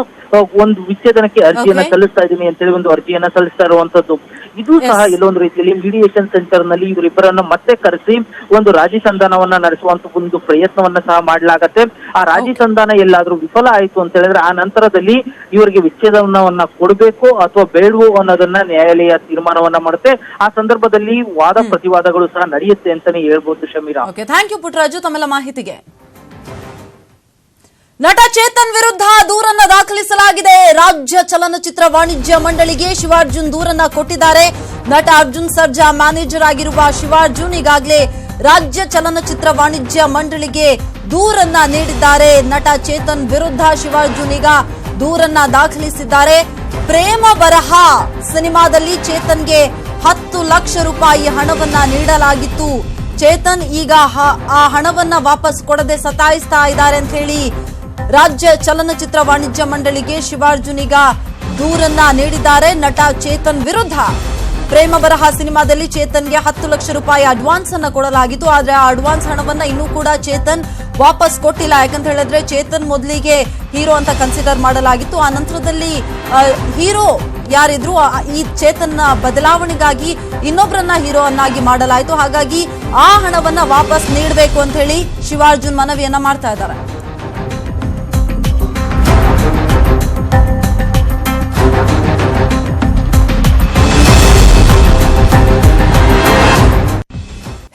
Speaker 3: ಒಂದು ವಿಚ್ಛೇದನಕ್ಕೆ ಅರ್ಜಿಯನ್ನ ಸಲ್ಲಿಸ್ತಾ ಇದ್ದೀನಿ ಅಂತೇಳಿ ಒಂದು ಅರ್ಜಿಯನ್ನ ಸಲ್ಲಿಸ್ತಾ ಇರುವಂತದ್ದು. ಇದು ಸಹ ಎಲ್ಲೊಂದು ರೀತಿಯಲ್ಲಿ ಮೀಡಿಯೇಷನ್ ಸೆಂಟರ್ ನಲ್ಲಿ ಇವರಿಬ್ಬರನ್ನ ಮತ್ತೆ ಕರೆಸಿ ಒಂದು ರಾಜಿ ಸಂಧಾನವನ್ನ ನಡೆಸುವಂತ ಒಂದು ಪ್ರಯತ್ನವನ್ನ ಸಹ ಮಾಡಲಾಗತ್ತೆ. ಆ ರಾಜಿ ಸಂಧಾನ ಎಲ್ಲಾದ್ರೂ ವಿಫಲ ಆಯ್ತು ಅಂತ ಹೇಳಿದ್ರೆ ಆ ನಂತರದಲ್ಲಿ ಇವರಿಗೆ ವಿಚ್ಛೇದನವನ್ನ ಕೊಡಬೇಕು ಅಥವಾ ಬೇಡವೋ ಅನ್ನೋದನ್ನ ನ್ಯಾಯಾಲಯ ತೀರ್ಮಾನವನ್ನ ಮಾಡುತ್ತೆ. ಆ ಸಂದರ್ಭದಲ್ಲಿ ವಾದ ಪ್ರತಿವಾದಗಳು ಸಹ ನಡೆಯುತ್ತೆ ಅಂತಾನೆ ಹೇಳ್ಬೋದು ಶಮೀರಾ.
Speaker 1: ಥ್ಯಾಂಕ್ ಯು ಪುಟ್ಟರಾಜು ತಮ್ಮೆಲ್ಲ ಮಾಹಿತಿಗೆ. ನಟ ಚೇತನ್ ವಿರುದ್ಧ ದೂರನ್ನ ದಾಖಲಿಸಲಾಗಿದೆ. ರಾಜ್ಯ ಚಲನಚಿತ್ರ ವಾಣಿಜ್ಯ ಮಂಡಳಿಗೆ ಶಿವಾರ್ಜುನ್ ದೂರನ್ನ ಕೊಟ್ಟಿದ್ದಾರೆ. ನಟ ಅರ್ಜುನ್ ಸರ್ಜಾ ಮ್ಯಾನೇಜರ್ ಆಗಿರುವ ಶಿವಾರ್ಜುನ್ ಈಗಾಗಲೇ ರಾಜ್ಯ ಚಲನಚಿತ್ರ ವಾಣಿಜ್ಯ ಮಂಡಳಿಗೆ ದೂರನ್ನ ನೀಡಿದ್ದಾರೆ. ನಟ ಚೇತನ್ ವಿರುದ್ಧ ಶಿವಾರ್ಜುನ್ ಈಗ ದೂರನ್ನ ದಾಖಲಿಸಿದ್ದಾರೆ. ಪ್ರೇಮ ಬರಹ ಸಿನಿಮಾದಲ್ಲಿ ಚೇತನ್ಗೆ 10 ಲಕ್ಷ ರೂಪಾಯಿ ಹಣವನ್ನ ನೀಡಲಾಗಿತ್ತು. ಚೇತನ್ ಈಗ ಆ ಹಣವನ್ನ ವಾಪಸ್ ಕೊಡದೆ ಸತಾಯಿಸ್ತಾ ಇದ್ದಾರೆ ಅಂತ ಹೇಳಿ ರಾಜ್ಯ ಚಲನಚಿತ್ರ ವಾಣಿಜ್ಯ ಮಂಡಳಿಗೆ ಶಿವಾರ್ಜುನ್ ಈಗ ದೂರನ್ನ ನೀಡಿದ್ದಾರೆ. ನಟ ಚೇತನ್ ವಿರುದ್ಧ ಪ್ರೇಮ ಬರಹ ಸಿನಿಮಾದಲ್ಲಿ ಚೇತನ್ಗೆ 10 ಲಕ್ಷ ರೂಪಾಯಿ ಅಡ್ವಾನ್ಸ್ ಅನ್ನ ಕೊಡಲಾಗಿತ್ತು. ಆದ್ರೆ ಆ ಅಡ್ವಾನ್ಸ್ ಹಣವನ್ನ ಇನ್ನೂ ಕೂಡ ಚೇತನ್ ವಾಪಸ್ ಕೊಟ್ಟಿಲ್ಲ. ಯಾಕಂತ ಹೇಳಿದ್ರೆ ಚೇತನ್ ಮೊದಲಿಗೆ ಹೀರೋ ಅಂತ ಕನ್ಸಿಡರ್ ಮಾಡಲಾಗಿತ್ತು. ಆ ನಂತರದಲ್ಲಿ ಹೀರೋ ಯಾರಿದ್ರು ಈ ಚೇತನ್ನ ಬದಲಾವಣೆಗಾಗಿ ಇನ್ನೊಬ್ಬರನ್ನ ಹೀರೋ ಅನ್ನಾಗಿ ಮಾಡಲಾಯಿತು. ಹಾಗಾಗಿ ಆ ಹಣವನ್ನ ವಾಪಸ್ ನೀಡಬೇಕು ಅಂತ ಹೇಳಿ ಶಿವಾರ್ಜುನ್ ಮನವಿಯನ್ನ ಮಾಡ್ತಾ ಇದ್ದಾರೆ.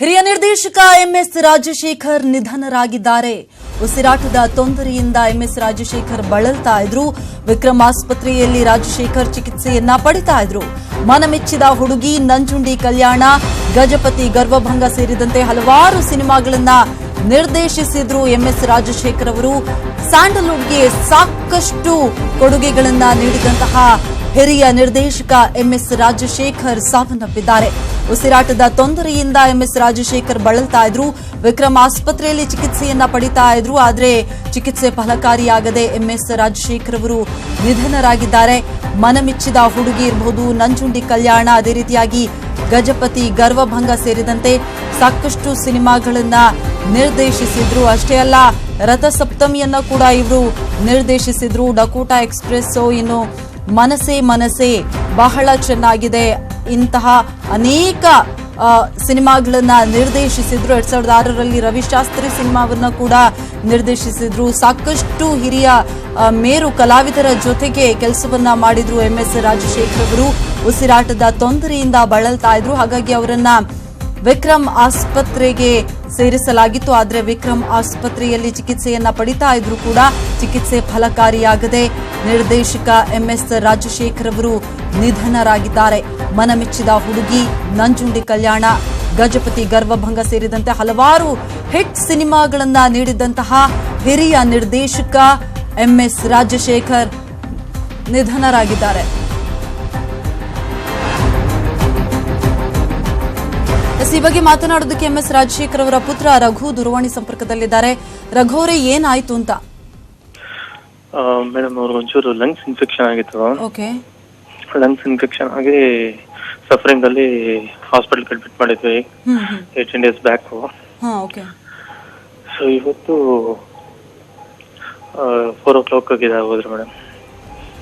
Speaker 1: ಹಿರಿಯ ನಿರ್ದೇಶಕ ಎಂಎಸ್ ರಾಜಶೇಖರ್ ನಿಧನರಾಗಿದ್ದಾರೆ. ಉಸಿರಾಟದ ತೊಂದರೆಯಿಂದ ಎಂಎಸ್ ರಾಜಶೇಖರ್ ಬಳಲ್ತಾ ಇದ್ರು. ವಿಕ್ರಮ್ ಆಸ್ಪತ್ರೆಯಲ್ಲಿ ರಾಜಶೇಖರ್ ಚಿಕಿತ್ಸೆಯನ್ನ ಪಡಿತಾ ಇದ್ರು. ಮನಮೆಚ್ಚಿದ ಹುಡುಗಿ, ನಂಜುಂಡಿ ಕಲ್ಯಾಣ, ಗಜಪತಿ, ಗರ್ವಭಂಗ ಸೇರಿದಂತೆ ಹಲವಾರು ಸಿನಿಮಾಗಳನ್ನ ನಿರ್ದೇಶಿಸಿದ್ರು ಎಂಎಸ್ ರಾಜಶೇಖರ್ ಅವರು. ಸ್ಯಾಂಡಲ್ವುಡ್ಗೆ ಸಾಕಷ್ಟು ಕೊಡುಗೆಗಳನ್ನ ನೀಡಿದಂತಹ ಹಿರಿಯ ನಿರ್ದೇಶಕ ಎಂಎಸ್ ರಾಜಶೇಖರ್ ಸಾವನ್ನಪ್ಪಿದ್ದಾರೆ. ಉಸಿರಾಟದ ತೊಂದರೆಯಿಂದ ಎಂಎಸ್ ರಾಜಶೇಖರ್ ಬಳಲ್ತಾ ಇದ್ರು. ವಿಕ್ರಮ್ ಆಸ್ಪತ್ರೆಯಲ್ಲಿ ಚಿಕಿತ್ಸೆಯನ್ನ ಪಡಿತಾ ಇದ್ರು. ಆದ್ರೆ ಚಿಕಿತ್ಸೆ ಫಲಕಾರಿಯಾಗದೆ ಎಂಎಸ್ ರಾಜಶೇಖರ್ ಅವರು ನಿಧನರಾಗಿದ್ದಾರೆ. ಮನಮೆಚ್ಚಿದ ಹುಡುಗಿ ಇರಬಹುದು, ನಂಜುಂಡಿ ಕಲ್ಯಾಣ, ಅದೇ ರೀತಿಯಾಗಿ ಗಜಪತಿ, ಗರ್ವಭಂಗ ಸೇರಿದಂತೆ ಸಾಕಷ್ಟು ಸಿನಿಮಾಗಳನ್ನ ನಿರ್ದೇಶಿಸಿದ್ರು. ಅಷ್ಟೇ ಅಲ್ಲ, ರಥಸಪ್ತಮಿಯನ್ನ ಕೂಡ ಇವರು ನಿರ್ದೇಶಿಸಿದ್ರು. ಡಕೋಟಾ ಎಕ್ಸ್ಪ್ರೆಸ್, ಇನ್ನು ಮನಸೆ ಮನಸೆ ಬಹಳ ಚೆನ್ನಾಗಿದೆ. ಇಂತಹ ಅನೇಕ ಸಿನಿಮಾಗಳನ್ನ ನಿರ್ದೇಶಿಸಿದ್ರು. 2006ರಲ್ಲಿ ರವಿಶಾಸ್ತ್ರಿ ಸಿನಿಮಾವನ್ನ ಕೂಡ ನಿರ್ದೇಶಿಸಿದ್ರು. ಸಾಕಷ್ಟು ಹಿರಿಯ ಮೇರು ಕಲಾವಿದರ ಜೊತೆಗೆ ಕೆಲಸವನ್ನ ಮಾಡಿದ್ರು ಎಂಎಸ್ ರಾಜಶೇಖರ್ ಅವರು. ಉಸಿರಾಟದ ತೊಂದರೆಯಿಂದ ಬಳಲ್ತಾ ಇದ್ರು. ಹಾಗಾಗಿ ಅವರನ್ನ ವಿಕ್ರಮ್ ಆಸ್ಪತ್ರೆಗೆ ಸೇರಿಸಲಾಗಿತ್ತು. ಆದ್ರೆ ವಿಕ್ರಮ್ ಆಸ್ಪತ್ರೆಯಲ್ಲಿ ಚಿಕಿತ್ಸೆಯನ್ನ ಪಡಿತಾ ಇದ್ರು ಕೂಡ ಚಿಕಿತ್ಸೆ ಫಲಕಾರಿಯಾಗದೆ ನಿರ್ದೇಶಕ ಎಂಎಸ್ ರಾಜಶೇಖರ್ ಅವರು ನಿಧನರಾಗಿದ್ದಾರೆ. ಮನಮೆಚ್ಚಿದ ಹುಡುಗಿ, ನಂಜುಂಡಿ ಕಲ್ಯಾಣ, ಗಜಪತಿ, ಗರ್ವಭಂಗ ಸೇರಿದಂತೆ ಹಲವಾರು ಹಿಟ್ ಸಿನಿಮಾಗಳನ್ನ ನೀಡಿದಂತಹ ಹಿರಿಯ ನಿರ್ದೇಶಕ ಎಂಎಸ್ ರಾಜಶೇಖರ್ ನಿಧನರಾಗಿದ್ದಾರೆ. ಈ ಬಗ್ಗೆ ಮಾತನಾಡೋದಕ್ಕೆ ಎಂಎಸ್ ರಾಜಶೇಖರ್ ಅವರ ಪುತ್ರ ರಘು ದೂರವಾಣಿ ಸಂಪರ್ಕದಲ್ಲಿದ್ದಾರೆ. ರಘು ಅವರೇ, ಏನಾಯ್ತು ಅಂತ?
Speaker 5: ಮೇಡಮ್, ಅವ್ರಿಗೆ ಒಂಚೂರು ಲಂಗ್ಸ್ ಇನ್ಫೆಕ್ಷನ್ ಆಗಿತ್ತು.
Speaker 1: ಓಕೆ.
Speaker 5: ಲಂಗ್ಸ್ ಇನ್ಫೆಕ್ಷನ್ ಆಗಿ ಸಫರಿಂಗ್ ಅಲ್ಲಿ ಹಾಸ್ಪಿಟಲ್ ಅಡ್ಮಿಟ್ ಮಾಡಿದ್ವಿ 18 days ಬ್ಯಾಕ್. ಸೊ ಇವತ್ತು 4 o'clock ಆಗಿದೆ ಹೋದ್ರು ಮೇಡಮ್.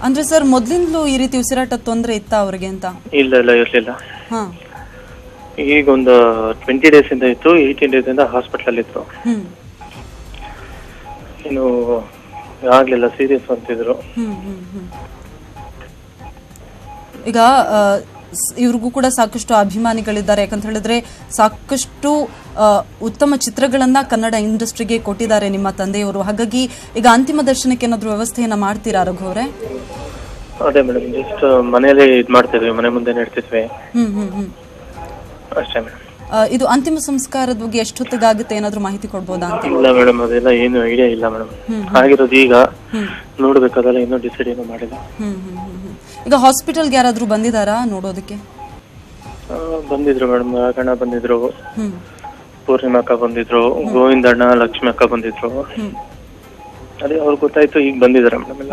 Speaker 1: ಅಂದ್ರೆ ಸರ್, ಮೊದ್ಲಿಂದಲೂ ಈ ರೀತಿ ಉಸಿರಾಟ ತೊಂದರೆ ಇತ್ತಾ ಅವ್ರಿಗೆ ಅಂತ?
Speaker 5: ಇಲ್ಲ ಇರ್ಲಿಲ್ಲ. ಈಗ ಒಂದು 20 days ಇಂದ ಇತ್ತು. 18 days ಇಂದ ಹಾಸ್ಪಿಟಲ್ ಅಲ್ಲಿ ಇತ್ತು. ಇನ್ನು ಆಗ್ಲಿಲ್ಲ, ಸೀರಿಯಸ್ ಅಂತಿದ್ರು.
Speaker 1: ಈಗ ಇವ್ರಿಗೂ ಕೂಡ ಸಾಕಷ್ಟು ಅಭಿಮಾನಿಗಳಿದ್ದಾರೆ, ಯಾಕಂತ ಹೇಳಿದ್ರೆ ಸಾಕಷ್ಟು ಉತ್ತಮ ಚಿತ್ರಗಳನ್ನ ಕನ್ನಡ ಇಂಡಸ್ಟ್ರಿಗೆ ಕೊಟ್ಟಿದ್ದಾರೆ ನಿಮ್ಮ ತಂದೆಯವರು. ಹಾಗಾಗಿ ಈಗ ಅಂತಿಮ ದರ್ಶನಕ್ಕೆ ಏನಾದ್ರು ವ್ಯವಸ್ಥೆಯನ್ನ ಮಾಡ್ತೀರಾ ರಘು ಅವರೇ?
Speaker 5: ಅದೇ ಮೇಡಮ್, ಜಸ್ಟ್ ಮನೆಯಲ್ಲೇ ಇದ್ ಮಾಡ್ತಿದ್ವಿ, ಮನೆ ಮುಂದೆ ಇಡ್ತಿದ್ವಿ ಅಷ್ಟೇ ಮೇಡಮ್.
Speaker 1: ಇದು ಅಂತಿಮ ಸಂಸ್ಕಾರದ ಬಗ್ಗೆ ಎಷ್ಟೊತ್ತಿಗಾಗುತ್ತೆ, ಏನಾದ್ರು ಮಾಹಿತಿ ಕೊಡ್ಬೋದಾ ಅಂತ?
Speaker 5: ಇಲ್ಲ ಮೇಡಮ್, ಅದೆಲ್ಲ ಏನು ಐಡಿಯಾ ಇಲ್ಲ ಮೇಡಮ್. ಆಗಿರೋದು ಈಗ ನೋಡ್ಬೇಕಾದಲ್ಲ, ಇನ್ನೂ ಡಿಸೈಡ್ ಏನೂ ಮಾಡಿಲ್ಲ.
Speaker 1: ಈಗ ಹಾಸ್ಪಿಟಲ್ಗೆ ಯಾರಾದ್ರೂ ಬಂದಿದಾರಾ ನೋಡೋದಕ್ಕೆ?
Speaker 5: ಬಂದಿದ್ರು ಮೇಡಮ್, ರಾಘಣ್ಣ ಬಂದಿದ್ರು, ಪೂರ್ಣಿಮಾ ಅಕ್ಕ ಬಂದಿದ್ರು, ಗೋವಿಂದಣ್ಣ, ಲಕ್ಷ್ಮಿ ಅಕ್ಕ ಬಂದಿದ್ರು. ಅದೇ ಅವ್ರಿಗೆ ಗೊತ್ತಾಯ್ತು, ಈಗ ಬಂದಿದ್ದಾರೆ ಮೇಡಮ್ ಎಲ್ಲ.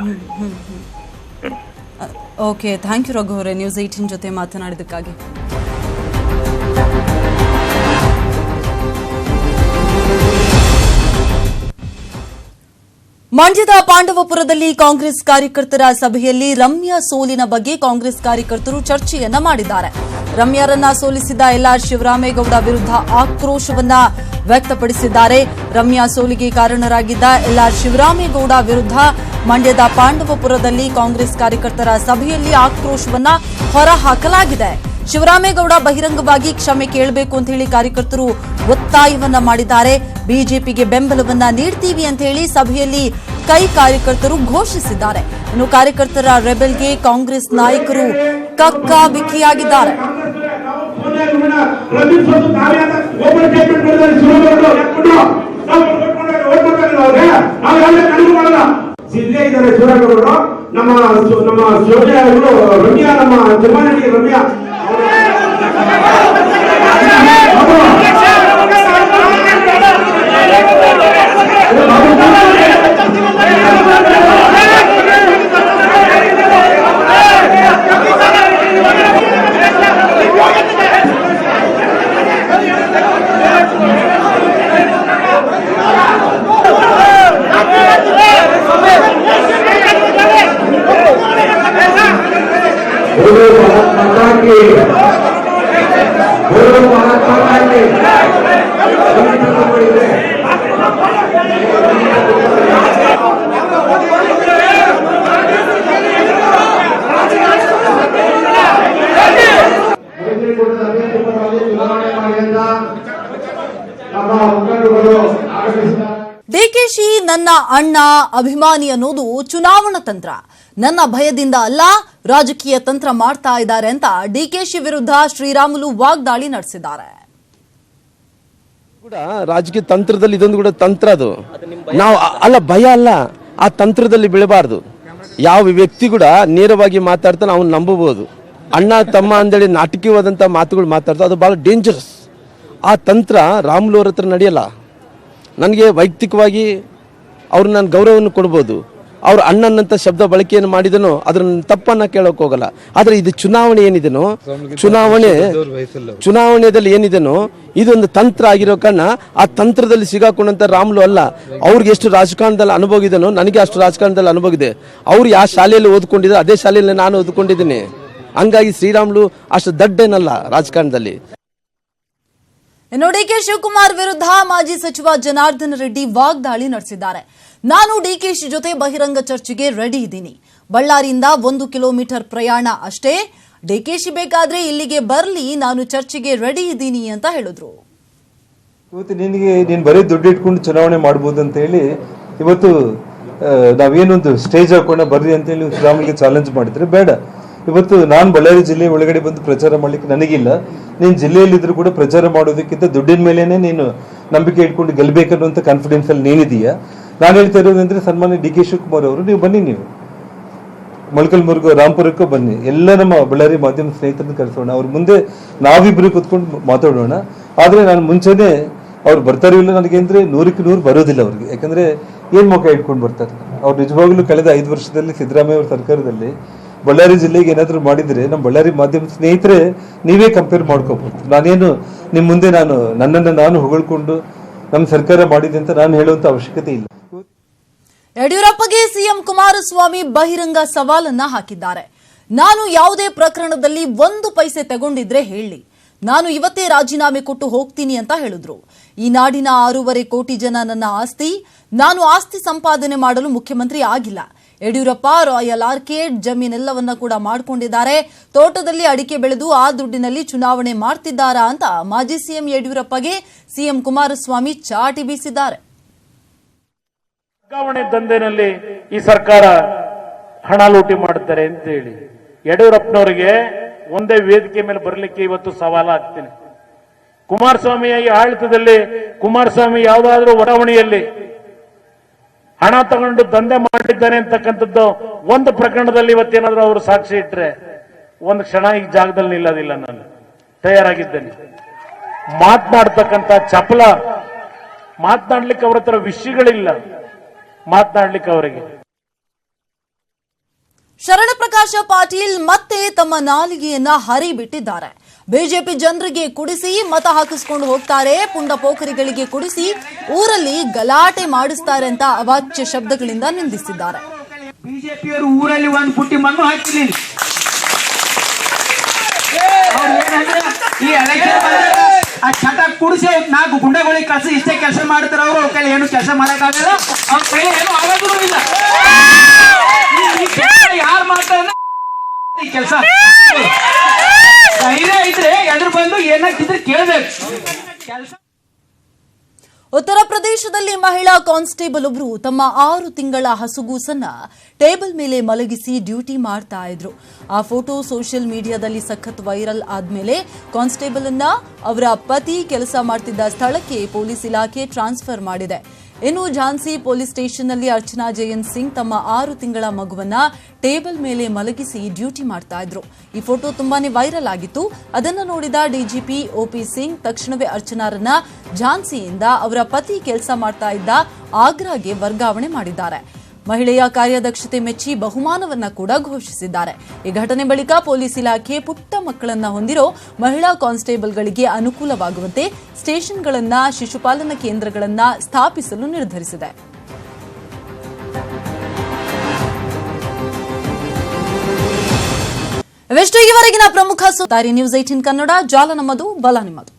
Speaker 1: ಓಕೆ, ಥ್ಯಾಂಕ್ ಯು ರಘು ಅವರೇ, ನ್ಯೂಸ್ 18 ಜೊತೆ ಮಾತನಾಡಿದಕ್ಕಾಗಿ. ಮಂಡ್ಯದ ಪಾಂಡವಪುರದಲ್ಲಿ ಕಾಂಗ್ರೆಸ್ ಕಾರ್ಯಕರ್ತರ ಸಭೆಯಲ್ಲಿ ರಮ್ಯಾ ಸೋಲಿನ ಬಗ್ಗೆ ಕಾಂಗ್ರೆಸ್ ಕಾರ್ಯಕರ್ತರು ಚರ್ಚೆಯನ್ನ ಮಾಡಿದ್ದಾರೆ. ರಮ್ಯಾರನ್ನ ಸೋಲಿಸಿದ ಎಲ್ಆರ್ ಶಿವರಾಮೇಗೌಡ ವಿರುದ್ಧ ಆಕ್ರೋಶವನ್ನ ವ್ಯಕ್ತಪಡಿಸಿದ್ದಾರೆ. ರಮ್ಯಾ ಸೋಲಿಗೆ ಕಾರಣರಾಗಿದ್ದ ಎಲ್ಆರ್ ಶಿವರಾಮೇಗೌಡ ವಿರುದ್ಧ ಮಂಡ್ಯದ ಪಾಂಡವಪುರದಲ್ಲಿ ಕಾಂಗ್ರೆಸ್ ಕಾರ್ಯಕರ್ತರ ಸಭೆಯಲ್ಲಿ ಆಕ್ರೋಶವನ್ನ ಹೊರಹಾಕಲಾಗಿದೆ. ಶಿವರಾಮೇಗೌಡ ಬಹಿರಂಗವಾಗಿ ಕ್ಷಮೆ ಕೇಳಬೇಕು ಅಂತ ಹೇಳಿ ಕಾರ್ಯಕರ್ತರು ಒತ್ತಾಯವನ್ನ ಮಾಡಿದ್ದಾರೆ. ಬಿಜೆಪಿಗೆ ಬೆಂಬಲವನ್ನ ನೀಡ್ತೀವಿ ಅಂತ ಹೇಳಿ ಸಭೆಯಲ್ಲಿ ಕೈ ಕಾರ್ಯಕರ್ತರು ಘೋಷಿಸಿದ್ದಾರೆ. ಇನ್ನು ಕಾರ್ಯಕರ್ತರ ರೆಬೆಲ್ಗೆ ಕಾಂಗ್ರೆಸ್ ನಾಯಕರು ಕಕ್ಕಾಬಿಕ್ಕಿಯಾಗಿದ್ದಾರೆ.
Speaker 6: ನಮ್ಮ ರಮ್ಯಾ, ನಮ್ಮ ಜಮಾನಡಿ ರಮ್ಯಾ
Speaker 1: ಡಿಕೆಶಿ ನನ್ನ ಅಣ್ಣ ಅಭಿಮಾನಿ ಅನ್ನೋದು ಚುನಾವಣಾ ತಂತ್ರ, ನನ್ನ ಭಯದಿಂದ ಅಲ್ಲ, ರಾಜಕೀಯ ತಂತ್ರ ಮಾಡ್ತಾ ಇದ್ದಾರೆ ಅಂತ ಡಿಕೆಶಿ ವಿರುದ್ಧ ಶ್ರೀರಾಮುಲು ವಾಗ್ದಾಳಿ ನಡೆಸಿದ್ದಾರೆ.
Speaker 7: ಕೂಡ ರಾಜಕೀಯ ತಂತ್ರದಲ್ಲಿ ಇದೊಂದು ಕೂಡ ತಂತ್ರ, ಅದು ನಾವು ಅಲ್ಲ, ಭಯ ಅಲ್ಲ, ಆ ತಂತ್ರದಲ್ಲಿ ಬೀಳಬಾರ್ದು. ಯಾವ ವ್ಯಕ್ತಿ ಕೂಡ ನೇರವಾಗಿ ಮಾತಾಡ್ತಾನೆ ಅವನು ನಂಬಬಹುದು. ಅಣ್ಣ ತಮ್ಮ ಅಂದೇಳಿ ನಾಟಕೀಯವಾದಂಥ ಮಾತುಗಳು ಮಾತಾಡ್ತಾರೆ, ಅದು ಭಾಳ ಡೇಂಜರಸ್. ಆ ತಂತ್ರ ರಾಮುಲು ಅವ್ರ ಹತ್ರ ನಡೆಯಲ್ಲ. ನನಗೆ ವೈಯಕ್ತಿಕವಾಗಿ ಅವ್ರು ನಾನು ಗೌರವವನ್ನು ಕೊಡ್ಬೋದು, ಅವ್ರ ಅಣ್ಣನಂತ ಶಬ್ದ ಬಳಕೆಯನ್ನು ಮಾಡಿದನೋ ಅದನ್ನ ತಪ್ಪನ್ನ ಕೇಳೋಕೆ ಹೋಗಲ್ಲ. ಆದರೆ ಇದು ಚುನಾವಣೆ ಏನಿದೆನೋ, ಚುನಾವಣೆಯಲ್ಲಿ ಏನಿದೆನೋ ಇದೊಂದು ತಂತ್ರ ಆಗಿರೋ ಕಾರಣ ಆ ತಂತ್ರದಲ್ಲಿ ಸಿಗಾಕೊಂಡಂತ ರಾಮುಲು ಅಲ್ಲ. ಅವ್ರಿಗೆ ಎಷ್ಟು ರಾಜಕಾರಣದಲ್ಲಿ ಅನುಭವ ಇದೆನೋ ನನಗೆ ಅಷ್ಟು ರಾಜಕಾರಣದಲ್ಲಿ ಅನುಭವ ಇದೆ. ಅವ್ರು ಯಾವ ಶಾಲೆಯಲ್ಲಿ ಓದ್ಕೊಂಡಿದ್ದಾರೆ ಅದೇ ಶಾಲೆಯಲ್ಲಿ ನಾನು ಓದ್ಕೊಂಡಿದ್ದೀನಿ. ಹಂಗಾಗಿ ಶ್ರೀರಾಮುಲು ಅಷ್ಟು ದಡ್ಡೇನಲ್ಲ ರಾಜಕಾರಣದಲ್ಲಿ.
Speaker 1: ಇನ್ನು ಡಿಕೆ ಶಿವಕುಮಾರ್ ವಿರುದ್ಧ ಮಾಜಿ ಸಚಿವ ಜನಾರ್ದನ ರೆಡ್ಡಿ ವಾಗ್ದಾಳಿ ನಡೆಸಿದ್ದಾರೆ. ನಾನು ಡಿಕೆಶಿ ಜೊತೆ ಬಹಿರಂಗ ಚರ್ಚೆಗೆ ರೆಡಿ ಇದ್ದೀನಿ. ಬಳ್ಳಾರಿಯಿಂದ 1 ಕಿಲೋಮೀಟರ್ ಪ್ರಯಾಣ ಅಷ್ಟೇ. ಡಿಕೆಶಿ ಬೇಕಾದ್ರೆ ಇಲ್ಲಿಗೆ ಬರಲಿ, ನಾನು ಚರ್ಚೆಗೆ ರೆಡಿ ಇದ್ದೀನಿ ಅಂತ ಹೇಳಿದ್ರು.
Speaker 8: ಇವತ್ತು ನೀನು ಬರೀ ದುಡ್ಡು ಇಟ್ಕೊಂಡು ಚುನಾವಣೆ ಮಾಡ್ಬೋದು ಅಂತ ಹೇಳಿ ಇವತ್ತು ನಾವೇನೊಂದು ಸ್ಟೇಜ್ ಹಾಕೊಂಡ ಬರ್ರಿ ಅಂತ ಹೇಳಿ ಶ್ರೀರಾಮುಲ್ಗೆ ಚಾಲೆಂಜ್ ಮಾಡಿದ್ರೆ ಬೇಡ. ಇವತ್ತು ನಾನು ಬಳ್ಳಾರಿ ಜಿಲ್ಲೆ ಒಳಗಡೆ ಬಂದು ಪ್ರಚಾರ ಮಾಡ್ಲಿಕ್ಕೆ ನನಗಿಲ್ಲ. ನೀನು ಜಿಲ್ಲೆಯಲ್ಲಿದ್ರು ಕೂಡ ಪ್ರಚಾರ ಮಾಡೋದಕ್ಕಿಂತ ದುಡ್ಡಿನ ಮೇಲೇನೆ ನೀನು ನಂಬಿಕೆ ಇಟ್ಕೊಂಡು ಗೆಲ್ಬೇಕನ್ನುವಂಥ ಕಾನ್ಫಿಡೆನ್ಸ್ ಅಲ್ಲಿ ನೀನಿದೀಯಾ. ನಾನು ಹೇಳ್ತಾ ಇರೋದಂದ್ರೆ ಸನ್ಮಾನ್ಯ ಡಿ.ಕೆ. ಶಿವಕುಮಾರ್ ಅವರು, ನೀವು ಬನ್ನಿ, ನೀವು ಮೊಳಕಲ್ಮೂರ್ಗೋ ರಾಂಪುರಕ್ಕೋ ಬನ್ನಿ, ಎಲ್ಲ ನಮ್ಮ ಬಳ್ಳಾರಿ ಮಾಧ್ಯಮ ಸ್ನೇಹಿತರನ್ನು ಕರೆಸೋಣ. ಅವ್ರ ಮುಂದೆ ನಾವಿಬ್ರು ಕುತ್ಕೊಂಡು ಮಾತಾಡೋಣ. ಆದ್ರೆ ನಾನು ಮುಂಚೆನೆ ಅವ್ರು ಬರ್ತಾರೋ ಇಲ್ಲ ನನಗೆ ಅಂದ್ರೆ 100ಕ್ಕೆ 100 ಬರೋದಿಲ್ಲ ಅವ್ರಿಗೆ. ಯಾಕಂದ್ರೆ ಏನ್ ಮುಖ ಇಟ್ಕೊಂಡು ಬರ್ತಾರೆ ಅವ್ರು. ನಿಜವಾಗ್ಲೂ ಕಳೆದ 5 ವರ್ಷದಲ್ಲಿ ಸಿದ್ದರಾಮಯ್ಯ ಅವ್ರ ಸರ್ಕಾರದಲ್ಲಿ ಬಳ್ಳಾರಿ ಜಿಲ್ಲೆಗೆ ಏನಾದ್ರು ಮಾಡಿದ್ರೆ ನಮ್ಮ ಬಳ್ಳಾರಿ ಮಾಧ್ಯಮ ಸ್ನೇಹಿತರೆ ನೀವೇ ಕಂಪೇರ್ ಮಾಡ್ಕೋಬಹುದು. ನಾನೇನು ನಿಮ್ ಮುಂದೆ ನನ್ನನ್ನು ನಾನು ಹೊಗಳ್ಕೊಂಡು ನಮ್ಮ ಸರ್ಕಾರ ಮಾಡಿದೆ ಅಂತ ನಾನು ಹೇಳುವಂತ ಅವಶ್ಯಕತೆ ಇಲ್ಲ.
Speaker 1: ಯಡಿಯೂರಪ್ಪಗೆ ಸಿಎಂ ಕುಮಾರಸ್ವಾಮಿ ಬಹಿರಂಗ ಸವಾಲನ್ನ ಹಾಕಿದ್ದಾರೆ. ನಾನು ಯಾವುದೇ ಪ್ರಕರಣದಲ್ಲಿ 1 ಪೈಸೆ ತಗೊಂಡಿದ್ರೆ ಹೇಳಿ, ನಾನು ಇವತ್ತೇ ರಾಜೀನಾಮೆ ಕೊಟ್ಟು ಹೋಗ್ತೀನಿ ಅಂತ ಹೇಳಿದ್ರು. ಈ ನಾಡಿನ 6.5 ಕೋಟಿ ಜನ ನನ್ನ ಆಸ್ತಿ. ನಾನು ಆಸ್ತಿ ಸಂಪಾದನೆ ಮಾಡಲು ಮುಖ್ಯಮಂತ್ರಿ ಆಗಿಲ್ಲ. ಯಡಿಯೂರಪ್ಪ ರಾಯಲ್ ಆರ್ಕೇಡ್ ಜಮೀನೆಲ್ಲವನ್ನ ಕೂಡ ಮಾಡಿಕೊಂಡಿದ್ದಾರೆ. ತೋಟದಲ್ಲಿ ಅಡಿಕೆ ಬೆಳೆದು ಆ ದುಡ್ಡಿನಲ್ಲಿ ಚುನಾವಣೆ ಮಾಡ್ತಿದ್ದಾರಾ ಅಂತ ಮಾಜಿ ಸಿಎಂ ಯಡಿಯೂರಪ್ಪಗೆ ಸಿಎಂ ಕುಮಾರಸ್ವಾಮಿ ಚಾಟಿ ಬೀಸಿದ್ದಾರೆ.
Speaker 9: ವರ್ಗಾವಣೆ ದಂಧೆನಲ್ಲಿ ಈ ಸರ್ಕಾರ ಹಣ ಲೂಟಿ ಮಾಡುತ್ತಾರೆ ಅಂತ ಹೇಳಿ ಯಡಿಯೂರಪ್ಪನವರಿಗೆ ಒಂದೇ ವೇದಿಕೆ ಮೇಲೆ ಬರಲಿಕ್ಕೆ ಇವತ್ತು ಸವಾಲಾಗ್ತೀನಿ. ಕುಮಾರಸ್ವಾಮಿಯ ಈ ಆಡಳಿತದಲ್ಲಿ ಕುಮಾರಸ್ವಾಮಿ ಯಾವುದಾದ್ರೂ ವರ್ಗಾವಣೆಯಲ್ಲಿ ಹಣ ತಗೊಂಡು ದಂಧೆ ಮಾಡಿದ್ದಾನೆ ಅಂತಕ್ಕಂಥದ್ದು ಒಂದು ಪ್ರಕರಣದಲ್ಲಿ ಇವತ್ತೇನಾದ್ರೂ ಅವರು ಸಾಕ್ಷಿ ಇಟ್ರೆ ಒಂದು ಕ್ಷಣ ಈ ಜಾಗದಲ್ಲಿ ನಿಲ್ಲೋದಿಲ್ಲ. ನಾನು ತಯಾರಾಗಿದ್ದೇನೆ. ಮಾತನಾಡ್ತಕ್ಕಂಥ ಚಪಲ, ಮಾತನಾಡ್ಲಿಕ್ಕೆ ಅವ್ರ ಹತ್ರ ವಿಷಯಗಳಿಲ್ಲ, ಮಾತನಾಡ್ಲಿಕ್ಕೆ ಅವರಿಗೆ.
Speaker 1: ಶರಣಪ್ರಕಾಶ ಪಾಟೀಲ್ ಮತ್ತೆ ತಮ್ಮ ನಾಲಿಗೆಯನ್ನ ಹರಿಬಿಟ್ಟಿದ್ದಾರೆ. ಬಿಜೆಪಿ ಜನರಿಗೆ ಕುಡಿಸಿ ಮತ ಹಾಕಿಸ್ಕೊಂಡು ಹೋಗ್ತಾರೆ, ಪುಂಡ ಪೋಖರಿಗಳಿಗೆ ಕುಡಿಸಿ ಊರಲ್ಲಿ ಗಲಾಟೆ ಮಾಡಿಸ್ತಾರೆ ಅಂತ ಅವಾಚ್ಯ ಶಬ್ದಗಳಿಂದ ನಿಂದಿಸಿದ್ದಾರೆ.
Speaker 6: ಬಿಜೆಪಿಯವರು ಊರಲ್ಲಿ ಒಂದು ಪುಟ್ಟಿ ಮಣ್ಣು ಹಾಕಿಲ್ಲ. ಈ ಎಲೆಕ್ಷನ್ ಆ ಚಟ ಕುಡಿಸಿ 4 ಗುಂಡಗಳಿಗೆ ಕಳಿಸಿ ಇಷ್ಟೇ ಕೆಲಸ ಮಾಡ್ತಾರೆ. ಅವ್ರ ಕೈಲಿ ಏನು ಕೆಲಸ ಮಾಡಕ್ಕಾಗಲ್ಲ, ಅವ್ರ ಕೈಲಿ ಏನು ಆಗೋದೂ ಇಲ್ಲ. ಯಾರು ಮಾಡ್ತಾರೆ ಈ ಕೆಲಸ? ಧೈರ್ಯ ಇದ್ರೆ ಎದುರು ಬಂದು ಏನಾಗ್ತಿದ್ರೆ ಕೇಳಬೇಕು.
Speaker 1: ಉತ್ತರ ಪ್ರದೇಶದಲ್ಲಿ ಮಹಿಳಾ ಕಾನ್ಸ್ಟೇಬಲ್ ಒಬ್ರು ತಮ್ಮ 6 ತಿಂಗಳ ಹಸುಗೂಸನ್ನ ಟೇಬಲ್ ಮೇಲೆ ಮಲಗಿಸಿ ಡ್ಯೂಟಿ ಮಾಡ್ತಾ ಇದ್ರು. ಆ ಫೋಟೋ ಸೋಷಿಯಲ್ ಮೀಡಿಯಾದಲ್ಲಿ ಸಖತ್ ವೈರಲ್ ಆದ್ಮೇಲೆ ಕಾನ್ಸ್ಟೇಬಲ್ ಅನ್ನ ಅವರ ಪತಿ ಕೆಲಸ ಮಾಡ್ತಿದ್ದ ಸ್ಥಳಕ್ಕೆ ಪೊಲೀಸ್ ಇಲಾಖೆ ಟ್ರಾನ್ಸ್ಫರ್ ಮಾಡಿದೆ. ಇನ್ನು ಝಾನ್ಸಿ ಪೊಲೀಸ್ ಸ್ಟೇಷನ್ನಲ್ಲಿ ಅರ್ಚನಾ ಜಯಂತ್ ಸಿಂಗ್ ತಮ್ಮ 6 ತಿಂಗಳ ಮಗುವನ್ನ ಟೇಬಲ್ ಮೇಲೆ ಮಲಗಿಸಿ ಡ್ಯೂಟಿ ಮಾಡ್ತಾ ಇದ್ರು. ಈ ಫೋಟೋ ತುಂಬಾನೇ ವೈರಲ್ ಆಗಿತ್ತು. ಅದನ್ನು ನೋಡಿದ ಡಿಜಿಪಿ ಒಪಿ ಸಿಂಗ್ ತಕ್ಷಣವೇ ಅರ್ಚನಾರನ್ನ ಝಾನ್ಸಿಯಿಂದ ಅವರ ಪತಿ ಕೆಲಸ ಮಾಡ್ತಾ ಇದ್ದ ಆಗ್ರಾಗೆ ವರ್ಗಾವಣೆ ಮಾಡಿದ್ದಾರೆ. ಮಹಿಳೆಯ ಕಾರ್ಯದಕ್ಷತೆ ಮೆಚ್ಚಿ ಬಹುಮಾನವನ್ನ ಕೂಡ ಘೋಷಿಸಿದ್ದಾರೆ. ಈ ಘಟನೆ ಬಳಿಕ ಪೊಲೀಸ್ ಇಲಾಖೆ ಪುಟ್ಟ ಮಕ್ಕಳನ್ನ ಹೊಂದಿರೋ ಮಹಿಳಾ ಕಾನ್ಸ್ಟೇಬಲ್ಗಳಿಗೆ ಅನುಕೂಲವಾಗುವಂತೆ ಸ್ಟೇಷನ್ಗಳನ್ನ, ಶಿಶುಪಾಲನಾ ಕೇಂದ್ರಗಳನ್ನ ಸ್ಥಾಪಿಸಲು ನಿರ್ಧರಿಸಿದೆ. ಇವೆಷ್ಟು ಈವರೆಗಿನ ಪ್ರಮುಖ ಸುದ್ದಿ. ನ್ಯೂಸ್ 18 ಕನ್ನಡ, ಜಾಲ ನಮ್ಮದು, ಬಲ ನಿಮ್ಮದು.